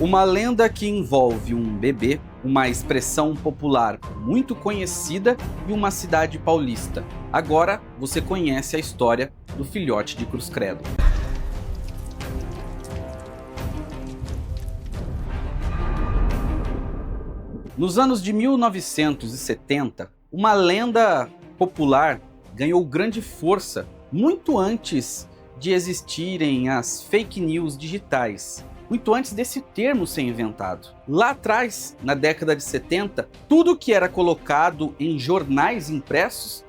Uma lenda que envolve um bebê, uma expressão popular muito conhecida e uma cidade paulista. Agora você conhece a história do filhote de Cruz Credo. Nos anos de 1970, uma lenda popular ganhou grande força muito antes de existirem as fake news digitais. Muito antes desse termo ser inventado. Lá atrás, na década de 70, tudo que era colocado em jornais impressos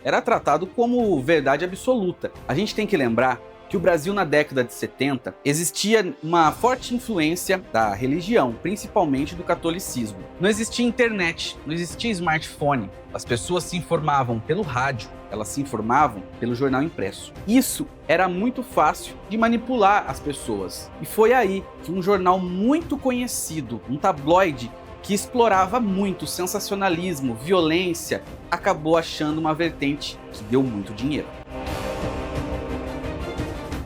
era tratado como verdade absoluta. A gente tem que lembrar que o Brasil na década de 70 existia uma forte influência da religião, principalmente do catolicismo. Não existia internet, não existia smartphone. As pessoas se informavam pelo rádio, elas se informavam pelo jornal impresso. Isso era muito fácil de manipular as pessoas. E foi aí que um jornal muito conhecido, um tabloide, que explorava muito sensacionalismo, violência, acabou achando uma vertente que deu muito dinheiro.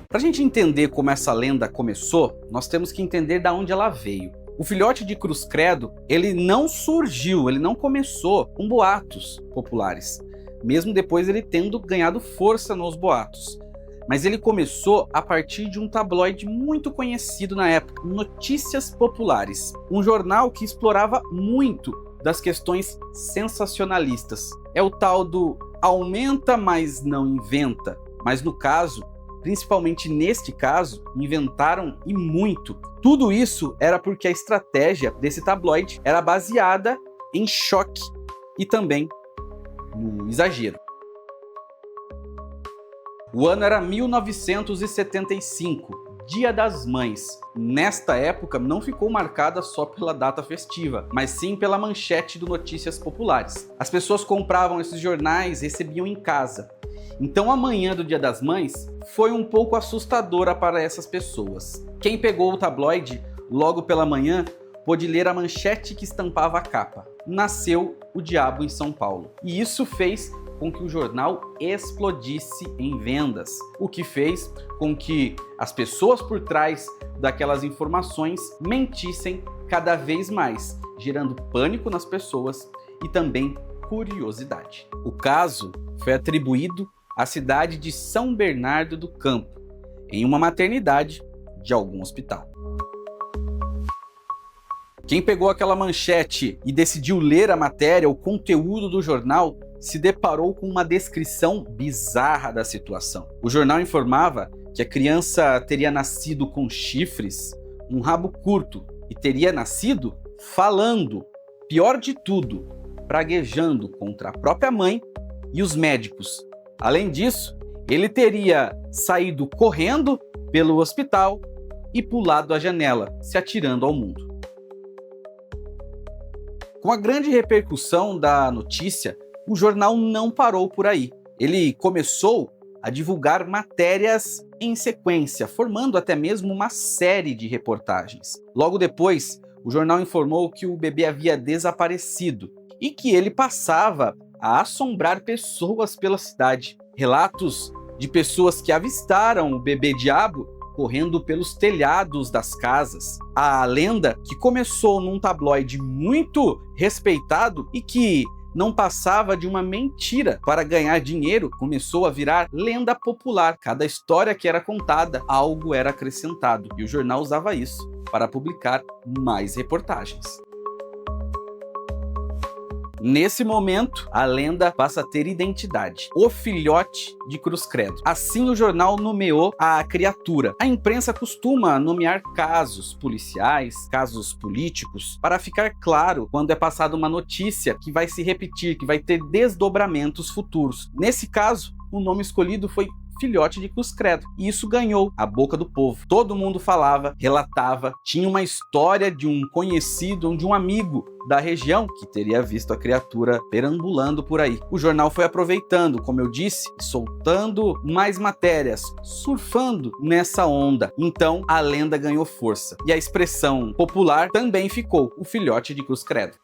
Para a gente entender como essa lenda começou, nós temos que entender de onde ela veio. O filhote de Cruz Credo, ele não surgiu, ele não começou com boatos populares, mesmo depois ele tendo ganhado força nos boatos. Mas ele começou a partir de um tabloide muito conhecido na época, Notícias Populares, um jornal que explorava muito das questões sensacionalistas. É o tal do aumenta, mas não inventa, mas no caso, principalmente neste caso, inventaram e muito. Tudo isso era porque a estratégia desse tabloide era baseada em choque e também no exagero. O ano era 1975, Dia das Mães. Nesta época não ficou marcada só pela data festiva, mas sim pela manchete do Notícias Populares. As pessoas compravam esses jornais e recebiam em casa. Então a manhã do Dia das Mães foi um pouco assustadora para essas pessoas. Quem pegou o tabloide logo pela manhã pôde ler a manchete que estampava a capa. Nasceu o diabo em São Paulo. E isso fez com que o jornal explodisse em vendas, o que fez com que as pessoas por trás daquelas informações mentissem cada vez mais, gerando pânico nas pessoas e também curiosidade. O caso foi atribuído à cidade de São Bernardo do Campo, em uma maternidade de algum hospital. Quem pegou aquela manchete e decidiu ler a matéria, o conteúdo do jornal, se deparou com uma descrição bizarra da situação. O jornal informava que a criança teria nascido com chifres, um rabo curto e teria nascido falando. Pior de tudo, praguejando contra a própria mãe e os médicos. Além disso, ele teria saído correndo pelo hospital e pulado a janela, se atirando ao mundo. Com a grande repercussão da notícia, o jornal não parou por aí. Ele começou a divulgar matérias em sequência, formando até mesmo uma série de reportagens. Logo depois, o jornal informou que o bebê havia desaparecido e que ele passava a assombrar pessoas pela cidade. Relatos de pessoas que avistaram o bebê diabo correndo pelos telhados das casas. A lenda, que começou num tabloide muito respeitado e que não passava de uma mentira para ganhar dinheiro, começou a virar lenda popular. Cada história que era contada, algo era acrescentado. E o jornal usava isso para publicar mais reportagens. Nesse momento, a lenda passa a ter identidade. O filhote de Cruz Credo. Assim o jornal nomeou a criatura. A imprensa costuma nomear casos policiais, casos políticos, para ficar claro quando é passada uma notícia que vai se repetir, que vai ter desdobramentos futuros. Nesse caso, o nome escolhido foi Filhote de Cruz Credo. E isso ganhou a boca do povo. Todo mundo falava, relatava, tinha uma história de um conhecido, de um amigo da região que teria visto a criatura perambulando por aí. O jornal foi aproveitando, como eu disse, soltando mais matérias, surfando nessa onda. Então a lenda ganhou força. E a expressão popular também ficou, o Filhote de Cruz Credo.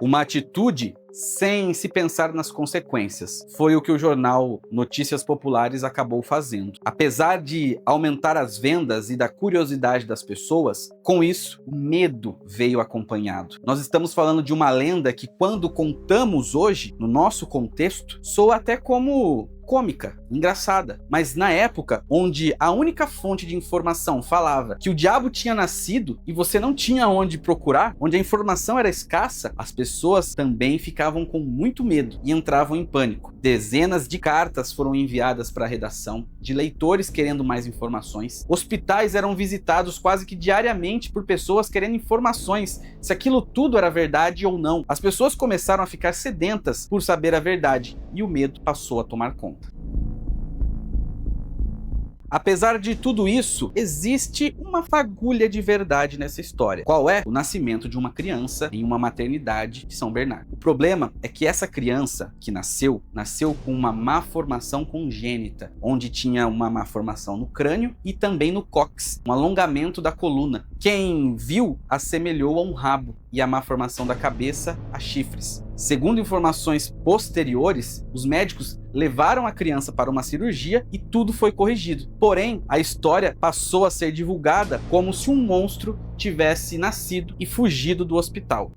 Uma atitude sem se pensar nas consequências. Foi o que o jornal Notícias Populares acabou fazendo. Apesar de aumentar as vendas e da curiosidade das pessoas, com isso, o medo veio acompanhado. Nós estamos falando de uma lenda que, quando contamos hoje, no nosso contexto, soa até como cômica, engraçada. Mas na época, onde a única fonte de informação falava que o diabo tinha nascido e você não tinha onde procurar, onde a informação era escassa, as pessoas também ficavam com muito medo e entravam em pânico. Dezenas de cartas foram enviadas para a redação, de leitores querendo mais informações. Hospitais eram visitados quase que diariamente por pessoas querendo informações, se aquilo tudo era verdade ou não. As pessoas começaram a ficar sedentas por saber a verdade e o medo passou a tomar conta. Apesar de tudo isso, existe uma fagulha de verdade nessa história. Qual é? O nascimento de uma criança em uma maternidade de São Bernardo. O problema é que essa criança que nasceu com uma má formação congênita, onde tinha uma má formação no crânio e também no cóccix, um alongamento da coluna. Quem viu assemelhou a um rabo e a má formação da cabeça a chifres. Segundo informações posteriores, os médicos levaram a criança para uma cirurgia e tudo foi corrigido. Porém, a história passou a ser divulgada como se um monstro tivesse nascido e fugido do hospital.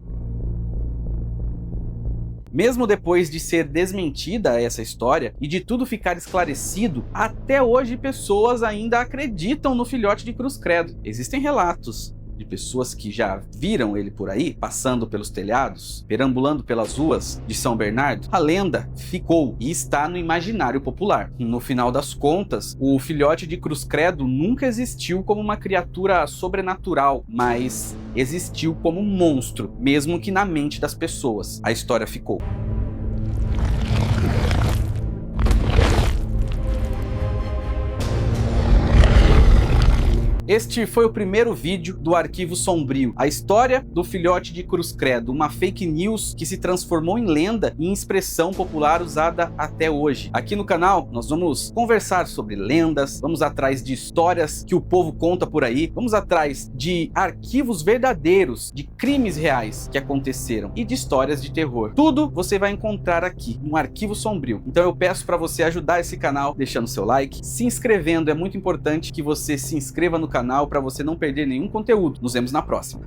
Mesmo depois de ser desmentida essa história e de tudo ficar esclarecido, até hoje pessoas ainda acreditam no filhote de Cruz Credo. Existem relatos de pessoas que já viram ele por aí, passando pelos telhados, perambulando pelas ruas de São Bernardo. A lenda ficou e está no imaginário popular. No final das contas, o filhote de Cruz Credo nunca existiu como uma criatura sobrenatural, mas existiu como um monstro, mesmo que na mente das pessoas. A história ficou. Este foi o primeiro vídeo do Arquivo Sombrio, a história do filhote de Cruz Credo, uma fake news que se transformou em lenda e em expressão popular usada até hoje. Aqui no canal nós vamos conversar sobre lendas, vamos atrás de histórias que o povo conta por aí, vamos atrás de arquivos verdadeiros, de crimes reais que aconteceram e de histórias de terror. Tudo você vai encontrar aqui no Arquivo Sombrio. Então eu peço para você ajudar esse canal deixando seu like, se inscrevendo. É muito importante que você se inscreva no canal para você não perder nenhum conteúdo. Nos vemos na próxima.